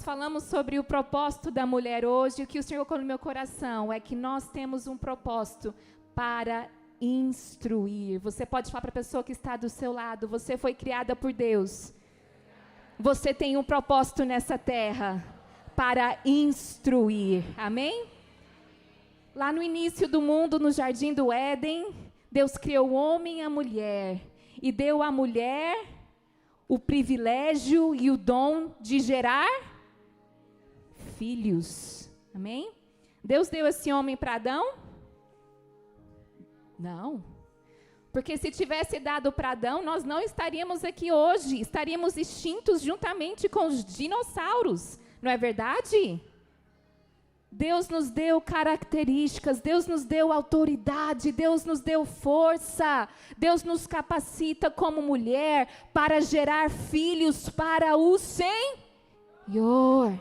nós falamos sobre o propósito da mulher hoje, o que o Senhor colocou no meu coração é que nós temos um propósito para instruir. Você pode falar para a pessoa que está do seu lado, você foi criada por Deus. Você tem um propósito nessa terra para instruir. Amém? Lá no início do mundo, no jardim do Éden, Deus criou o homem e a mulher e deu à mulher o privilégio e o dom de gerar filhos. Amém? Deus deu esse homem para Adão? Não. Porque se tivesse dado para Adão, nós não estaríamos aqui hoje. Estaríamos extintos juntamente com os dinossauros. Não é verdade? Deus nos deu características, Deus nos deu autoridade, Deus nos deu força, Deus nos capacita como mulher para gerar filhos para o Senhor.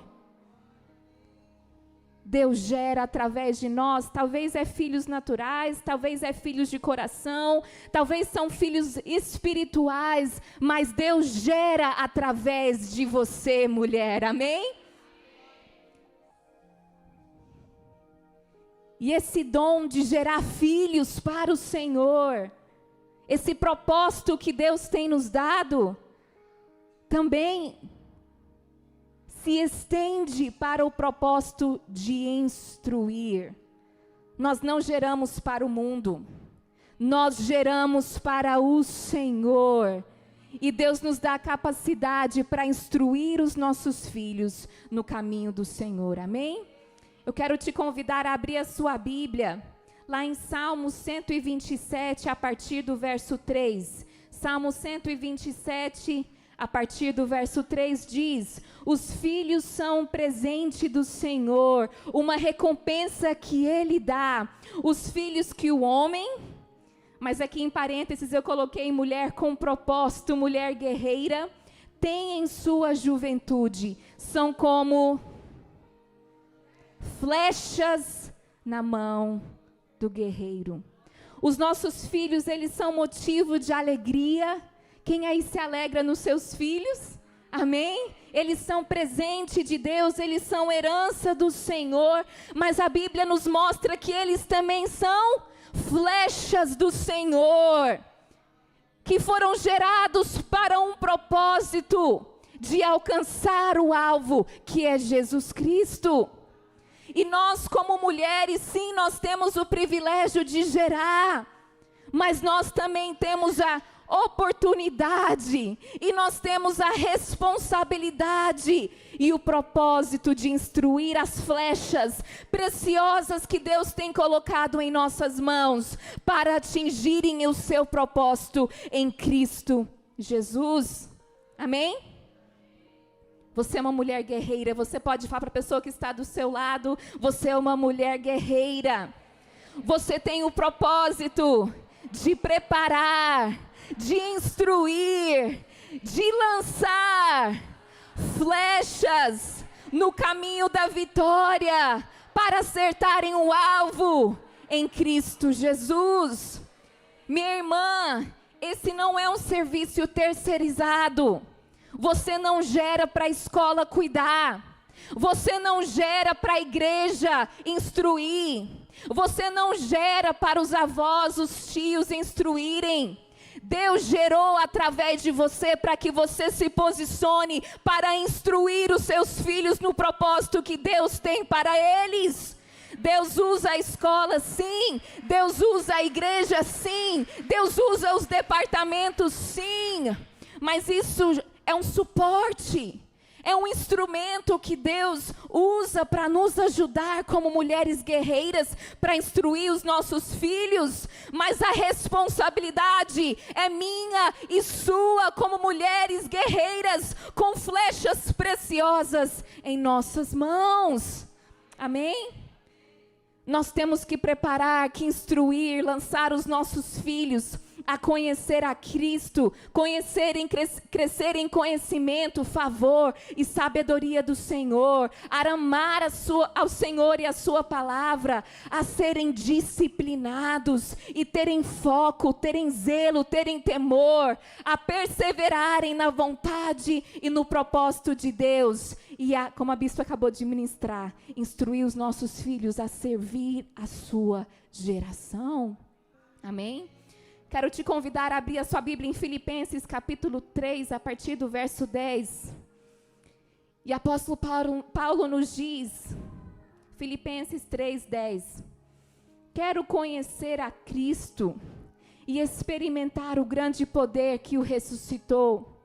Deus gera através de nós, talvez é filhos naturais, talvez é filhos de coração, talvez são filhos espirituais, mas Deus gera através de você, mulher, amém? E esse dom de gerar filhos para o Senhor, esse propósito que Deus tem nos dado, também se estende para o propósito de instruir. Nós não geramos para o mundo, nós geramos para o Senhor. E Deus nos dá a capacidade para instruir os nossos filhos no caminho do Senhor, amém? Eu quero te convidar a abrir a sua Bíblia, lá em Salmo 127, a partir do verso 3. Salmo 127, a partir do verso 3 diz: os filhos são um presente do Senhor, uma recompensa que Ele dá. Os filhos que o homem, mas aqui em parênteses eu coloquei mulher com propósito, mulher guerreira, tem em sua juventude, são como flechas na mão do guerreiro. Os nossos filhos, eles são motivo de alegria. Quem aí se alegra nos seus filhos? Amém? Eles são presente de Deus, eles são herança do Senhor, mas a Bíblia nos mostra que eles também são flechas do Senhor, que foram gerados para um propósito de alcançar o alvo, que é Jesus Cristo. E nós, como mulheres, sim, nós temos o privilégio de gerar, mas nós também temos a oportunidade, e nós temos a responsabilidade e o propósito de instruir as flechas preciosas que Deus tem colocado em nossas mãos, para atingirem o seu propósito em Cristo Jesus. Amém? Você é uma mulher guerreira. Você pode falar para a pessoa que está do seu lado: você é uma mulher guerreira. Você tem o propósito de preparar, de instruir, de lançar flechas no caminho da vitória, para acertarem o alvo em Cristo Jesus. Minha irmã, esse não é um serviço terceirizado. Você não gera para a escola cuidar. Você não gera para a igreja instruir. Você não gera para os avós, os tios instruírem. Deus gerou através de você para que você se posicione para instruir os seus filhos no propósito que Deus tem para eles. Deus usa a escola, sim. Deus usa a igreja, sim. Deus usa os departamentos, sim. Mas isso é um suporte, é um instrumento que Deus usa para nos ajudar como mulheres guerreiras, para instruir os nossos filhos, mas a responsabilidade é minha e sua como mulheres guerreiras, com flechas preciosas em nossas mãos. Amém? Nós temos que preparar, que instruir, lançar os nossos filhos a conhecer a Cristo, crescer em conhecimento, favor e sabedoria do Senhor, a amar ao Senhor e a sua palavra, a serem disciplinados e terem foco, terem zelo, terem temor, a perseverarem na vontade e no propósito de Deus. E como a bispa acabou de ministrar, instruir os nossos filhos a servir a sua geração. Amém? Quero te convidar a abrir a sua Bíblia em Filipenses capítulo 3, a partir do verso 10. E apóstolo Paulo nos diz, Filipenses 3, 10. Quero conhecer a Cristo e experimentar o grande poder que o ressuscitou.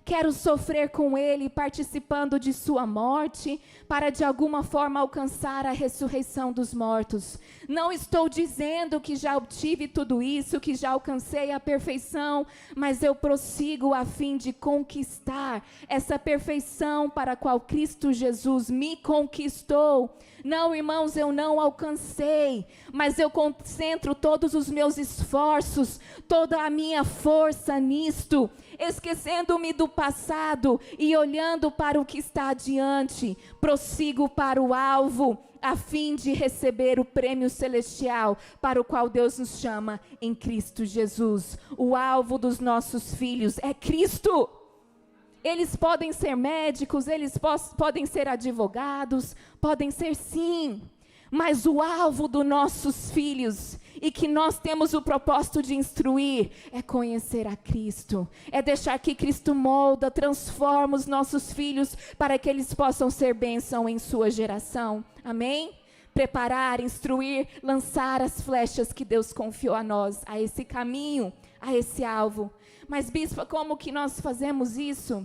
Quero sofrer com ele, participando de sua morte, para de alguma forma alcançar a ressurreição dos mortos. Não estou dizendo que já obtive tudo isso, que já alcancei a perfeição, mas eu prossigo a fim de conquistar essa perfeição para a qual Cristo Jesus me conquistou. Não, irmãos, eu não alcancei, mas eu concentro todos os meus esforços, toda a minha força nisto, esquecendo-me do passado e olhando para o que está adiante, prossigo para o alvo, a fim de receber o prêmio celestial para o qual Deus nos chama em Cristo Jesus. O alvo dos nossos filhos é Cristo. Eles podem ser médicos, eles podem ser advogados, podem ser sim, mas o alvo dos nossos filhos, e que nós temos o propósito de instruir, é conhecer a Cristo, é deixar que Cristo molda, transforma os nossos filhos, para que eles possam ser bênção em sua geração, amém? Preparar, instruir, lançar as flechas que Deus confiou a nós, a esse caminho, a esse alvo. Mas bispa, como que nós fazemos isso?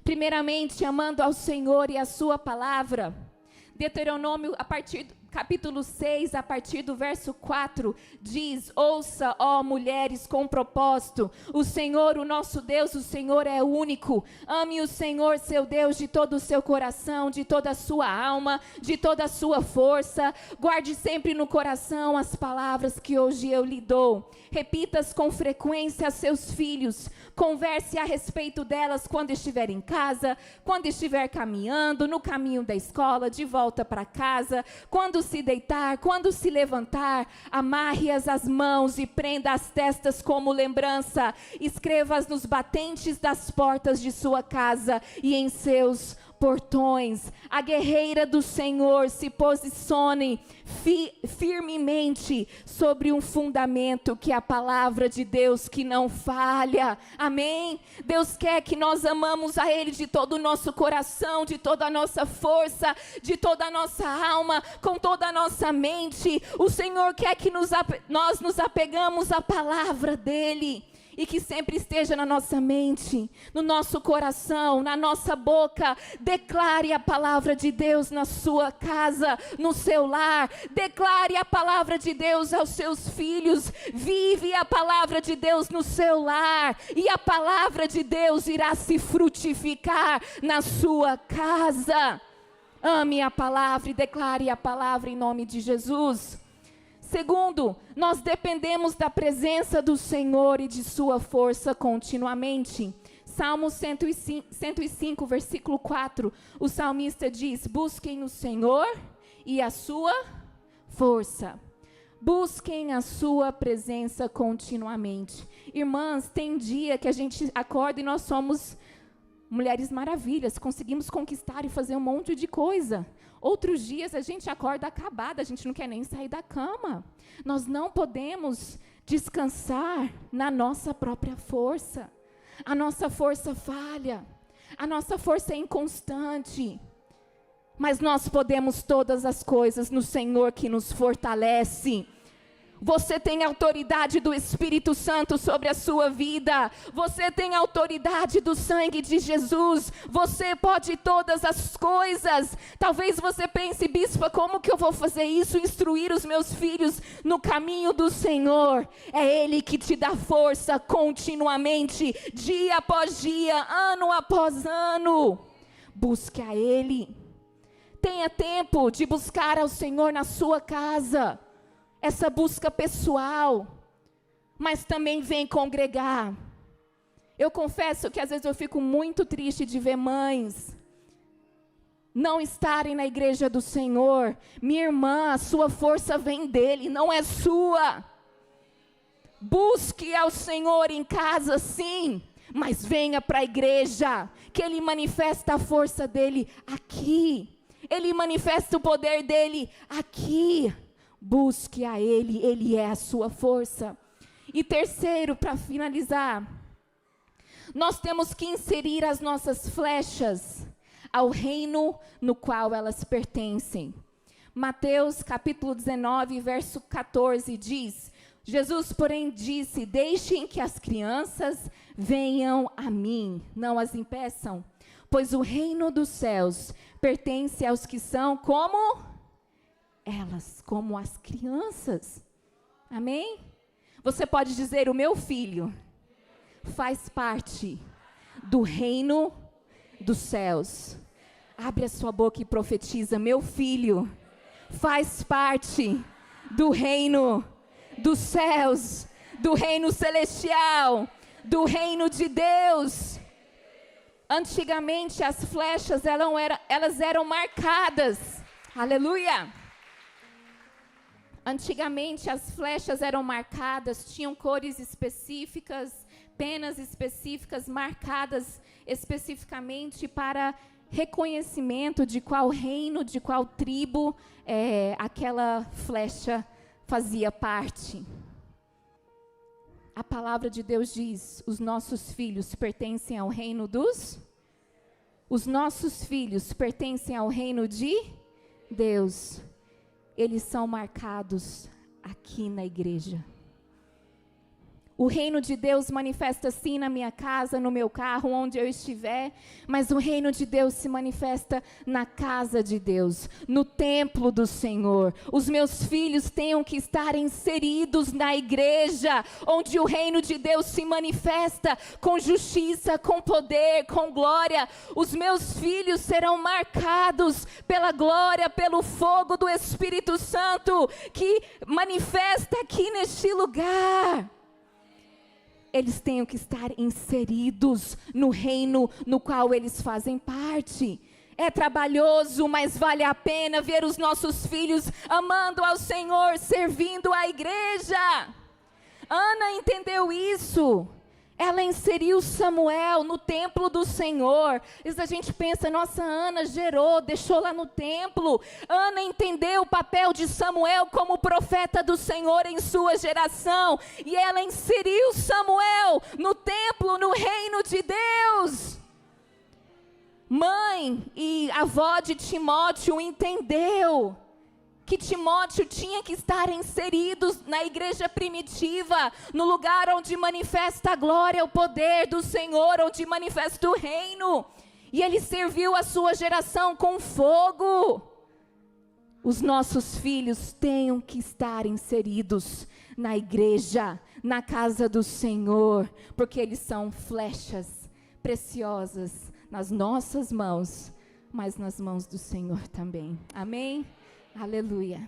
Primeiramente, amando ao Senhor e a sua palavra. Deuteronômio, a partir do capítulo 6, a partir do verso 4, diz: ouça, ó mulheres, com propósito, o Senhor, o nosso Deus, o Senhor é único. Ame o Senhor, seu Deus, de todo o seu coração, de toda a sua alma, de toda a sua força. Guarde sempre no coração as palavras que hoje eu lhe dou. Repita-as com frequência a seus filhos. Converse a respeito delas quando estiver em casa, quando estiver caminhando, no caminho da escola, de volta para casa, quando se deitar, quando se levantar. Amarre-as às mãos e prenda as testas como lembrança. Escreva-as nos batentes das portas de sua casa e em seus portões. A guerreira do Senhor se posicione firmemente sobre um fundamento que é a palavra de Deus, que não falha. Amém? Deus quer que nós amamos a Ele de todo o nosso coração, de toda a nossa força, de toda a nossa alma, com toda a nossa mente. O Senhor quer que nós nos apegamos à palavra dEle. E que sempre esteja na nossa mente, no nosso coração, na nossa boca. Declare a palavra de Deus na sua casa, no seu lar. Declare a palavra de Deus aos seus filhos. Vive a palavra de Deus no seu lar. E a palavra de Deus irá se frutificar na sua casa. Ame a palavra e declare a palavra em nome de Jesus. Segundo, nós dependemos da presença do Senhor e de sua força continuamente. Salmo 105, versículo 4, o salmista diz: busquem o Senhor e a sua força. Busquem a sua presença continuamente. Irmãs, tem dia que a gente acorda e nós somos mulheres maravilhas, conseguimos conquistar e fazer um monte de coisa. Outros dias a gente acorda acabada, a gente não quer nem sair da cama. Nós não podemos descansar na nossa própria força. A nossa força falha, a nossa força é inconstante. Mas nós podemos todas as coisas no Senhor que nos fortalece. Você tem autoridade do Espírito Santo sobre a sua vida. Você tem autoridade do sangue de Jesus. Você pode todas as coisas. Talvez você pense: bispa, como que eu vou fazer isso? Instruir os meus filhos no caminho do Senhor. É Ele que te dá força continuamente, dia após dia, ano após ano. Busque a Ele. Tenha tempo de buscar ao Senhor na sua casa. Essa busca pessoal. mas também vem congregar. Eu confesso que às vezes eu fico muito triste de ver mães não estarem na igreja do Senhor. Minha irmã, a sua força vem dele, não é sua. Busque ao Senhor em casa, sim, mas venha para a igreja, que Ele manifesta a força dele aqui. Ele manifesta o poder dele aqui. Busque a Ele, Ele é a sua força. E terceiro, para finalizar, nós temos que inserir as nossas flechas ao reino no qual elas pertencem. Mateus capítulo 19, verso 14 diz: Jesus, porém, disse: deixem que as crianças venham a mim, não as impeçam, pois o reino dos céus pertence aos que são como elas, como as crianças. Amém? Você pode dizer: o meu filho faz parte do reino dos céus. Abre a sua boca e profetiza: meu filho faz parte do reino dos céus, do reino celestial, do reino de Deus. Antigamente as flechas elas eram marcadas. Aleluia! Antigamente as flechas eram marcadas, tinham cores específicas, penas específicas, marcadas especificamente para reconhecimento de qual reino, de qual tribo aquela flecha fazia parte. A palavra de Deus diz: os nossos filhos pertencem ao reino os nossos filhos pertencem ao reino de Deus. Eles são marcados aqui na igreja. O reino de Deus manifesta sim na minha casa, no meu carro, onde eu estiver, mas o reino de Deus se manifesta na casa de Deus, no templo do Senhor. Os meus filhos tenham que estar inseridos na igreja, onde o reino de Deus se manifesta com justiça, com poder, com glória. Os meus filhos serão marcados pela glória, pelo fogo do Espírito Santo, que manifesta aqui neste lugar. Eles têm que estar inseridos no reino no qual eles fazem parte. É trabalhoso, mas vale a pena ver os nossos filhos amando ao Senhor, servindo a igreja. Ana entendeu isso. Ela inseriu Samuel no templo do Senhor. E a gente pensa: nossa, Ana gerou, deixou lá no templo. Ana entendeu o papel de Samuel como profeta do Senhor em sua geração. E ela inseriu Samuel no templo, no reino de Deus. Mãe e avó de Timóteo entendeu que Timóteo tinha que estar inserido na igreja primitiva, no lugar onde manifesta a glória, o poder do Senhor, onde manifesta o reino. E ele serviu a sua geração com fogo. Os nossos filhos têm que estar inseridos na igreja, na casa do Senhor, porque eles são flechas preciosas nas nossas mãos, mas nas mãos do Senhor também. Amém? Aleluia.